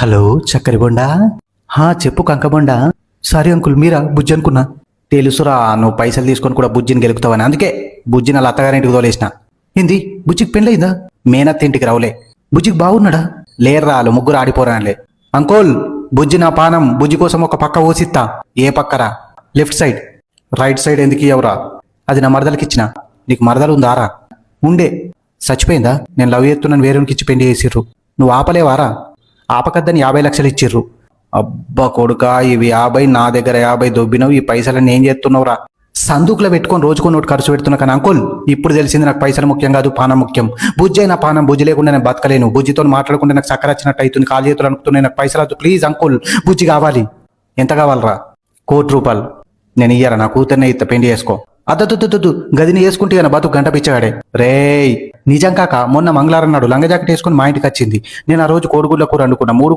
Hello చక్కరి Bonda. చెప్పు కంకబొండా. Sorry uncle, మీరా? బుజ్జి అనుకున్నా. తెలుసురా, నువ్వు పైసలు తీసుకొని కూడా బుజ్జిని గెలుపుతావని, అందుకే బుజ్జిని అలా అత్తగారింటికి తోలేసిన. ఏంది, బుజ్జికి పెళ్ళయిందా? మేనత్త ఇంటికి రావులే. బుజ్జికి బాగున్నాడా? లేర్రా, వాళ్ళు ముగ్గురు ఆడిపోరానులే. అంకుల్, బుజ్జి నా పానం. బుజ్జి కోసం ఒక పక్క ఊసిత్తా. ఏ పక్కరా? Left side. రైట్ సైడ్ ఎందుకు ఇవ్వరా? అది నా మరదలకి ఇచ్చిన. నీకు మరదలు ఉందారా? ఉండే, చచ్చిపోయిందా? నేను లవ్ చేస్తున్నాను వేరేకి ఇచ్చి పెళ్లి చేసిర్రు. నువ్వు ఆపలేవారా? ఆపకద్దని 50 లక్షలు ఇచ్చిర్రు. అబ్బా కొడుకా, ఇవి 50, నా దగ్గర 50 దొబ్బినవు. ఈ పైసలన్నీ ఏం చేస్తున్నావురా? సందుకులో పెట్టుకొని రోజుకో నోటు ఖర్చు పెడుతున్నా. కానీ అంకుల్, ఇప్పుడు తెలిసింది నాకు పైసలు ముఖ్యం కాదు, పానం ముఖ్యం. బుజ్జి అయినా పానం. బుజ్జి లేకుండా నేను బతకలేను. బుజ్జితో మాట్లాడుకుంటే నాకు చక్కర వచ్చినట్టు అవుతుంది. కాలు చేతులు అనుకుతున్నాయి. నాకు పైసలు వద్దు ప్లీజ్ అంకుల్. బుజ్జి కావాలి. ఎంత కావాలరా? ₹1,00,00,000. నేను ఇయ్యారా? నా కూతుర్నే ఇత్త, పెళ్లి చేసుకో. అద్దద్దు, గదిని వేసుకుంటే కానీ బతుకు గంట పిచ్చగాడే. రేయ్ నిజం కాక, మొన్న మంగళవారం నాడు లంగ జాకెట్ వేసుకుని మా ఇంటికి వచ్చింది. నేను ఆ రోజు కోడిగుడ్ల కూర వండుకున్నా. 3